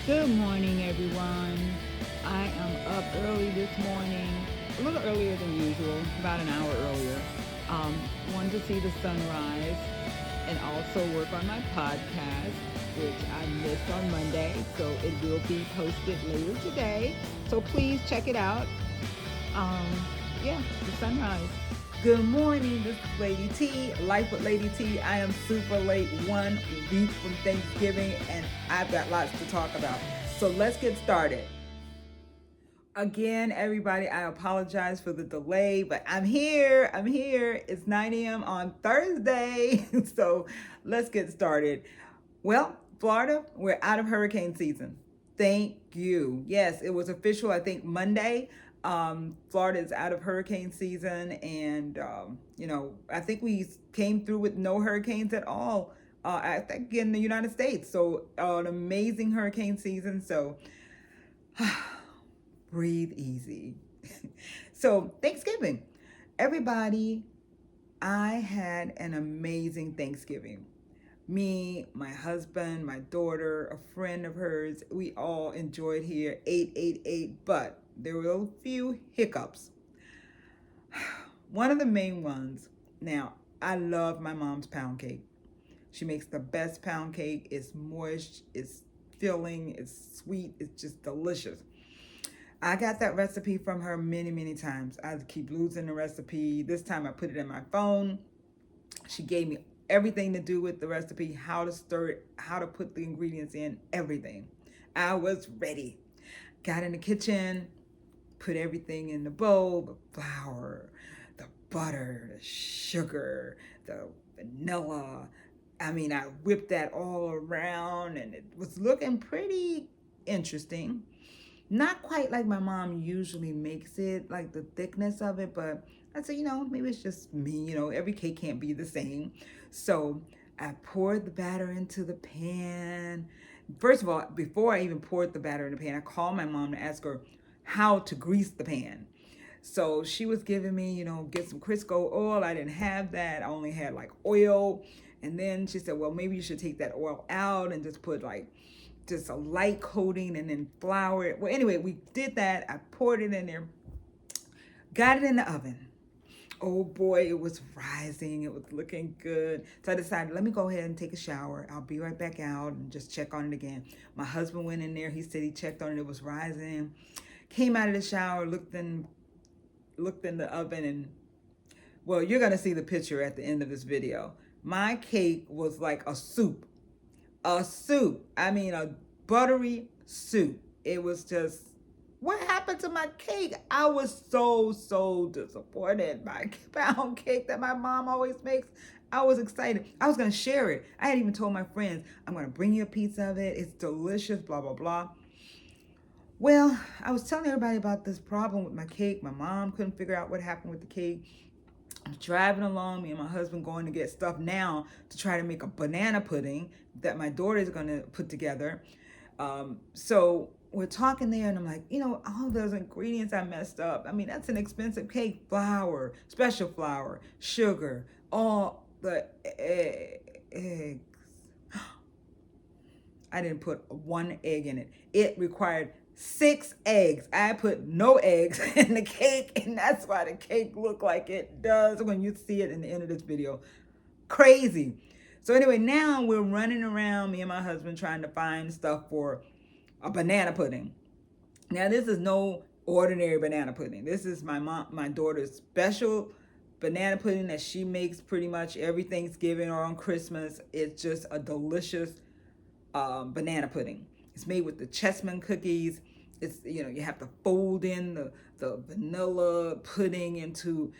Good morning, everyone. I am up early this morning, a little earlier than usual, about an hour earlier. Um, Wanted to see the sunrise and also work on my podcast, which I missed on Monday, so it will be posted later today. So please check it out. Um, yeah, the sunrise. Good morning. This is Lady T, Life with Lady T. I am super late, 1 week from Thanksgiving, and I've got lots to talk about. So let's get started. Again, everybody, I apologize for the delay, but I'm here. I'm here. It's 9 a.m. on Thursday. So let's get started. Well, Florida, we're out of hurricane season. Thank you. Yes, it was official, I think, Monday. Florida is out of hurricane season, and I think we came through with no hurricanes at all. I think in the United States. So an amazing hurricane season. So breathe easy. So Thanksgiving, everybody, I had an amazing Thanksgiving. Me, my husband, my daughter, a friend of hers, we all enjoyed here, ate, but there were a few hiccups. One of the main ones, now, I love my mom's pound cake. She makes the best pound cake. It's moist, it's filling, it's sweet, it's just delicious. I got that recipe from her many times. I keep losing the recipe. This time I put it in my phone. She gave me everything to do with the recipe, how to stir it, how to put the ingredients in, everything. I was ready. Got in the kitchen, put everything in the bowl, the flour, the butter, the sugar, the vanilla. I mean, I whipped that all around and it was looking pretty interesting. Not quite like my mom usually makes it, like the thickness of it, but I said, maybe it's just me, every cake can't be the same. So I poured the batter into the pan. First of all, before I even poured the batter in the pan, I called my mom to ask her how to grease the pan. So she was giving me, get some Crisco oil. I didn't have that. I only had like oil. And then she said, well, maybe you should take that oil out and just put like just a light coating and then flour it. Well, anyway, we did that. I poured it in there, got it in the oven. Oh boy, it was rising. It was looking good. So I decided, let me go ahead and take a shower. I'll be right back out and just check on it again. My husband went in there. He said he checked on it. It was rising. Came out of the shower, looked in the oven, and well, you're gonna see the picture at the end of this video. My cake was like a soup. I mean, a buttery soup. It was just, what happened to my cake? I was so disappointed. My pound cake that my mom always makes. I was excited. I was going to share it. I had even told my friends, I'm going to bring you a piece of it. It's delicious, blah, blah, blah. Well, I was telling everybody about this problem with my cake. My mom couldn't figure out what happened with the cake. I'm driving along, me and my husband going to get stuff now to try to make a banana pudding that my daughter is going to put together. So we're talking there, and I'm like, all those ingredients I messed up. I mean, that's an expensive cake. Flour, special flour, sugar, all the eggs. I didn't put one egg in it. It required 6 eggs. I put no eggs in the cake, and that's why the cake looked like it does when you see it in the end of this video. Crazy. So anyway, now we're running around, me and my husband, trying to find stuff for a banana pudding. Now this is no ordinary banana pudding. This is my daughter's special banana pudding that she makes pretty much every Thanksgiving or on Christmas. It's just a delicious banana pudding. It's made with the chessman cookies. It's, you have to fold in the vanilla pudding into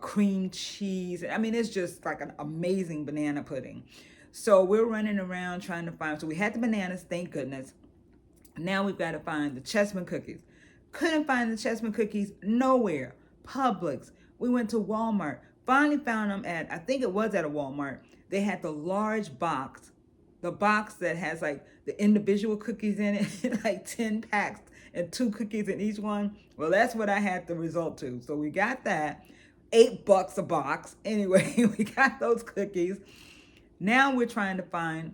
cream cheese. I mean, it's just like an amazing banana pudding. So we're running around trying to find. So we had the bananas, thank goodness. Now we've got to find the chessman cookies. Couldn't find the chessman cookies nowhere. Publix. We went to Walmart. Finally found them I think it was at a Walmart. They had the large box, the box that has like the individual cookies in it, like 10 packs and 2 cookies in each one. Well, that's what I had the result to. So we got that. $8 a box. Anyway, we got those cookies. Now we're trying to find,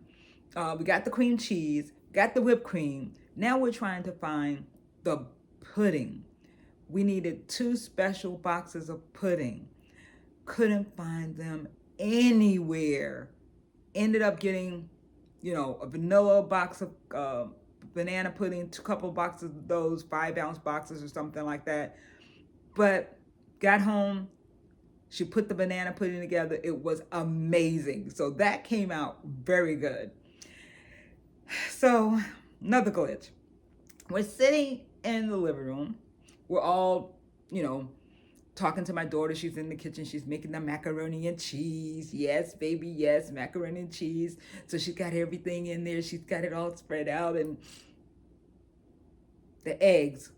we got the cream cheese. Got the whipped cream. Now we're trying to find the pudding. We needed 2 special boxes of pudding. Couldn't find them anywhere. Ended up getting, a vanilla box of banana pudding, a couple boxes of those 5-ounce boxes or something like that. But got home, she put the banana pudding together. It was amazing. So that came out very good. So, another glitch. We're sitting in the living room. We're all, talking to my daughter. She's in the kitchen. She's making the macaroni and cheese. Yes, baby, yes, macaroni and cheese. So she got everything in there. She's got it all spread out. And the eggs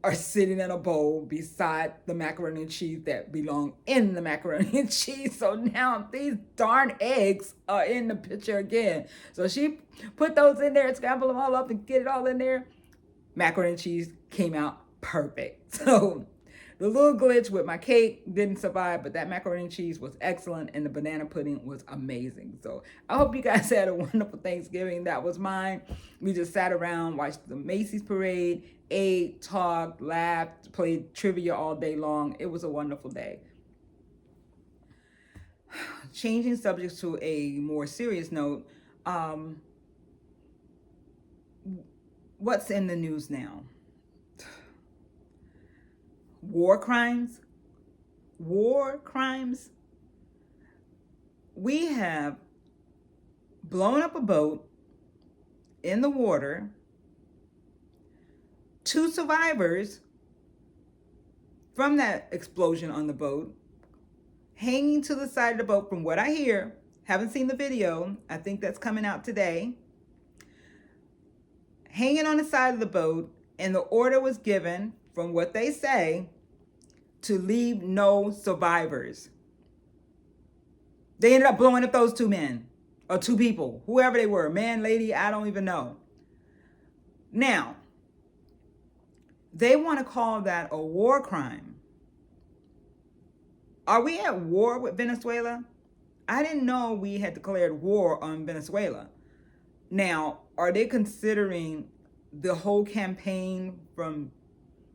are sitting in a bowl beside the macaroni and cheese that belong in the macaroni and cheese. So now these darn eggs are in the picture again. So she put those in there and scramble them all up and get it all in there. Macaroni and cheese came out perfect. So the little glitch with my cake didn't survive, but that macaroni and cheese was excellent and the banana pudding was amazing. So I hope you guys had a wonderful Thanksgiving. That was mine. We just sat around, watched the Macy's parade, ate, talked, laughed, played trivia all day long. It was a wonderful day. Changing subjects to a more serious note, what's in the news now? War crimes. We have blown up a boat in the water. 2 survivors from that explosion on the boat hanging to the side of the boat, from what I hear. Haven't seen the video. I think that's coming out today. Hanging on the side of the boat, and the order was given, from what they say, to leave no survivors. They ended up blowing up those 2 men or 2 people, whoever they were, man, lady, I don't even know. Now, they want to call that a war crime. Are we at war with Venezuela? I didn't know we had declared war on Venezuela. Now, are they considering the whole campaign from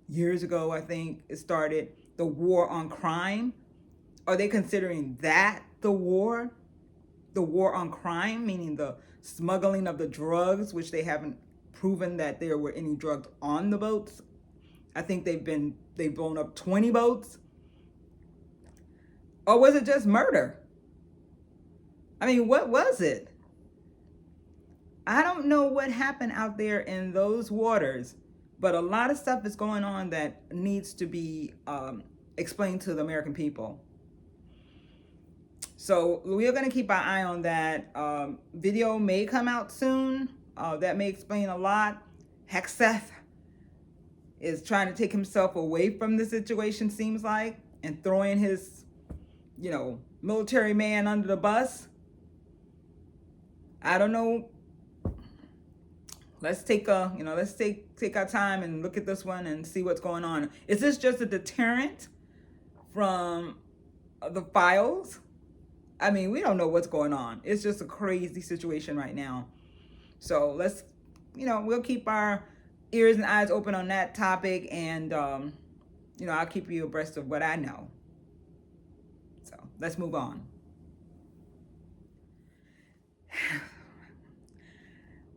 years ago, I think it started, the war on crime? Are they considering that the war? The war on crime, meaning the smuggling of the drugs, which they haven't proven that there were any drugs on the boats. I think they've blown up 20 boats. Or was it just murder? I mean, what was it? I don't know what happened out there in those waters, but a lot of stuff is going on that needs to be explained to the American people. So we are going to keep our eye on that. Video may come out soon. That may explain a lot. Hegseth is trying to take himself away from the situation, seems like, and throwing his, military man under the bus. I don't know. Let's take take our time and look at this one and see what's going on. Is this just a deterrent from the files? I mean, we don't know what's going on. It's just a crazy situation right now. So let's, we'll keep our ears and eyes open on that topic, and I'll keep you abreast of what I know. So let's move on.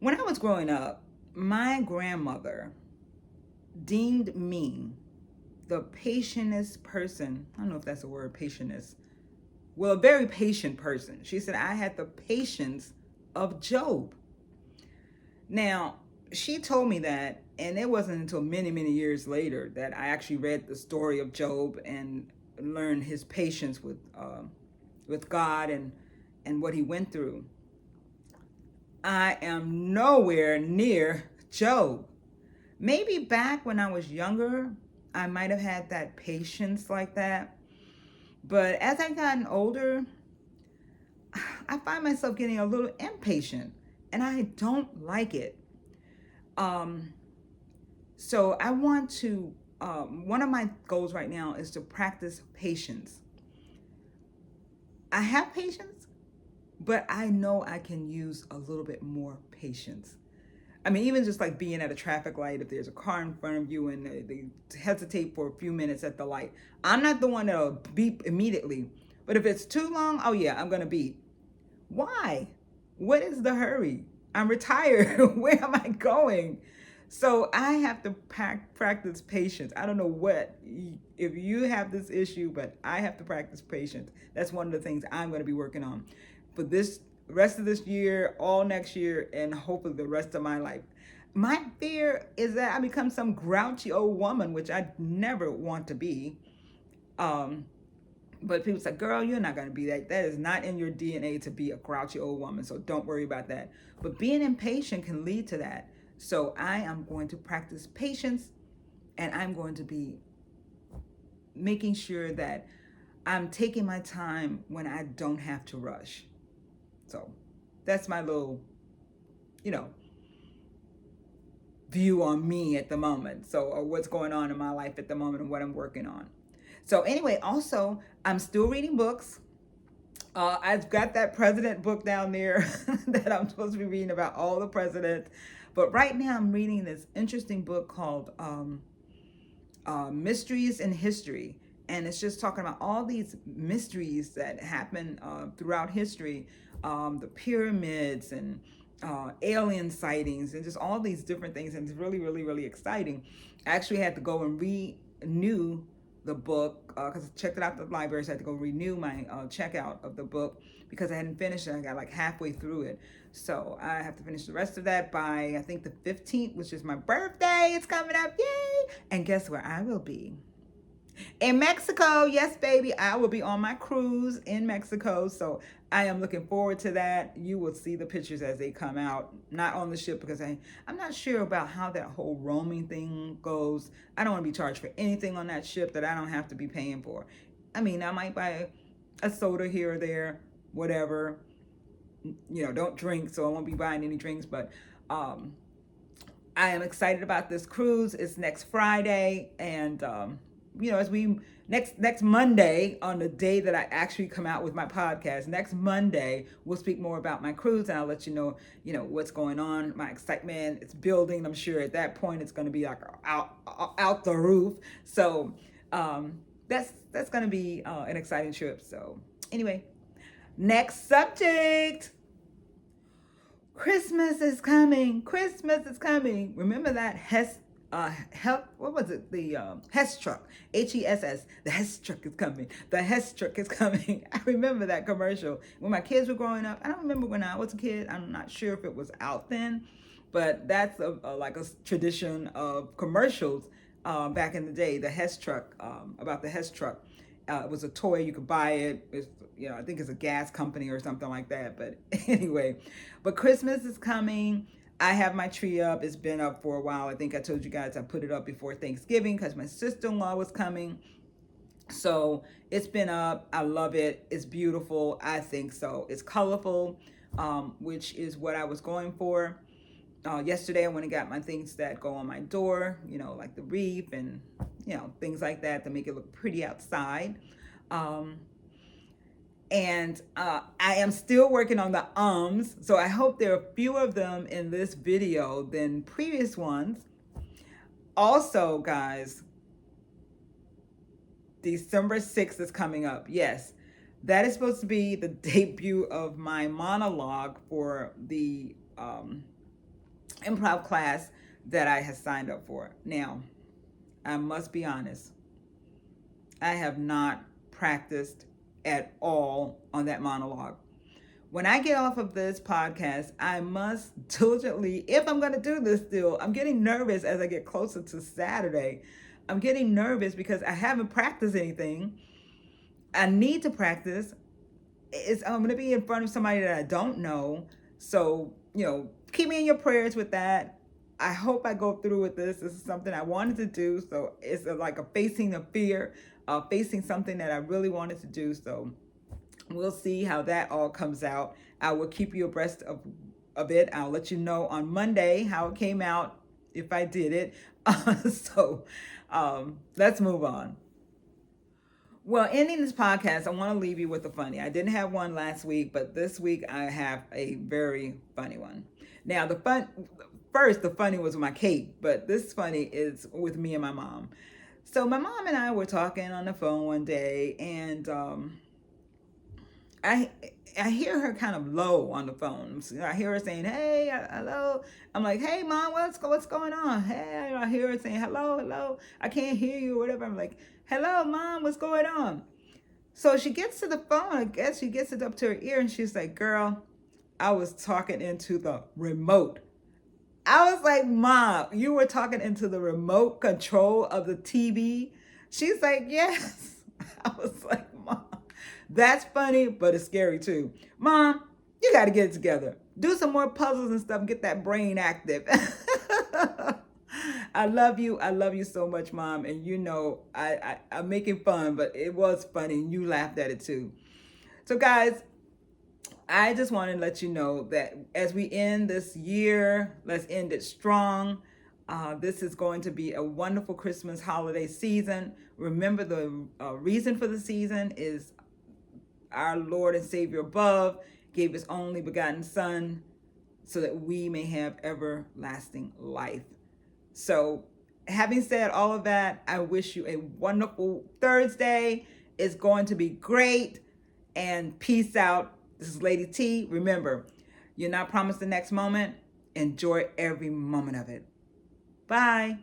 When I was growing up, my grandmother deemed me the patientest person. I don't know if that's a word, patientest. Well, a very patient person. She said I had the patience of Job. Now, she told me that, and it wasn't until many, many years later that I actually read the story of Job and learned his patience with God and what he went through. I am nowhere near Job. Maybe back when I was younger, I might have had that patience like that. But as I've gotten older, I find myself getting a little impatient, and I don't like it. So I want to, one of my goals right now is to practice patience. I have patience, but I know I can use a little bit more patience. I mean, even just like being at a traffic light, if there's a car in front of you and they hesitate for a few minutes at the light, I'm not the one that'll beep immediately. But if it's too long, oh yeah, I'm going to beep. Why? What is the hurry? I'm retired. Where am I going? So I have to practice patience. I don't know if you have this issue, but I have to practice patience. That's one of the things I'm going to be working on for this rest of this year, all next year, and hopefully the rest of my life. My fear is that I become some grouchy old woman, which I never want to be. Um, but people say, girl, you're not going to be that. That is not in your DNA to be a grouchy old woman. So don't worry about that. But being impatient can lead to that. So I am going to practice patience, and I'm going to be making sure that I'm taking my time when I don't have to rush. So that's my little, you know, view on me at the moment. So, or what's going on in my life at the moment and what I'm working on. So anyway, also, I'm still reading books. I've got that president book down there that I'm supposed to be reading about all the presidents. But right now I'm reading this interesting book called Mysteries in History. And it's just talking about all these mysteries that happen throughout history, the pyramids and alien sightings and just all these different things. And it's really, really, really exciting. I actually had to go and renew the book because I checked it out at the library, so I had to go renew my checkout of the book because I hadn't finished it. I got like halfway through it. So I have to finish the rest of that by, I think, the 15th, which is my birthday. It's coming up. Yay! And guess where I will be? In Mexico. Yes, baby. I will be on my cruise in Mexico. So I am looking forward to that. You will see the pictures as they come out. Not on the ship because I'm not sure about how that whole roaming thing goes. I don't want to be charged for anything on that ship that I don't have to be paying for. I mean, I might buy a soda here or there, whatever. You know, don't drink, so I won't be buying any drinks. But I am excited about this cruise. It's next Friday, and as we next Monday, on the day that I actually come out with my podcast, next Monday we'll speak more about my cruise, and I'll let you know what's going on. My excitement, it's building. I'm sure at that point it's going to be like out the roof. So that's going to be an exciting trip. So anyway, next subject. Christmas is coming. Christmas is coming. Remember that what was it? The Hess truck, HESS. The Hess truck is coming. The Hess truck is coming. I remember that commercial when my kids were growing up. I don't remember when I was a kid. I'm not sure if it was out then, but that's like a tradition of commercials back in the day. The Hess truck, about the Hess truck. It was a toy. You could buy it. It's, I think it's a gas company or something like that. But anyway, but Christmas is coming. I have my tree up. It's been up for a while. I think I told you guys I put it up before Thanksgiving because my sister-in-law was coming. So it's been up. I love it. It's beautiful. I think so. It's colorful, which is what I was going for. Yesterday I went and got my things that go on my door, like the wreath and, things like that to make it look pretty outside. And I am still working on the ums, so I hope there are fewer of them in this video than previous ones. Also, guys, December 6th is coming up. Yes, that is supposed to be the debut of my monologue for the improv class that I have signed up for. Now, I must be honest, I have not practiced at all on that monologue. When I get off of this podcast, I must diligently, if I'm going to do this still, I'm getting nervous as I get closer to Saturday. I'm getting nervous because I haven't practiced anything. I need to practice. I'm going to be in front of somebody that I don't know. So, keep me in your prayers with that. I hope I go through with this. This is something I wanted to do. So it's like a facing the fear, facing something that I really wanted to do. So we'll see how that all comes out. I will keep you abreast of it. I'll let you know on Monday how it came out, if I did it. So let's move on. Well, ending this podcast, I want to leave you with a funny. I didn't have one last week, but this week I have a very funny one. Now, first the funny was my Kate, but this funny is with me and my mom. So my mom and I were talking on the phone one day, and I I hear her kind of low on the phone. So I hear her saying, "Hey, hello." I'm like, "Hey, mom, what's going on?" Hey, I hear her saying, "Hello, hello." I can't hear you, or whatever. I'm like, "Hello, mom, what's going on?" So she gets to the phone. I guess she gets it up to her ear, and she's like, "Girl, I was talking into the remote." I was like, Mom, you were talking into the remote control of the TV? She's like, yes. I was like, Mom, that's funny, but it's scary too. Mom, you got to get it together. Do some more puzzles and stuff. Get that brain active. I love you. I love you so much, Mom. And you know, I'm making fun, but it was funny. And you laughed at it too. So, guys, I just want to let you know that as we end this year, let's end it strong. This is going to be a wonderful Christmas holiday season. Remember, the reason for the season is our Lord and Savior above gave his only begotten Son so that we may have everlasting life. So, having said all of that, I wish you a wonderful Thursday. It's going to be great. And peace out. This is Lady T. Remember, you're not promised the next moment. Enjoy every moment of it. Bye.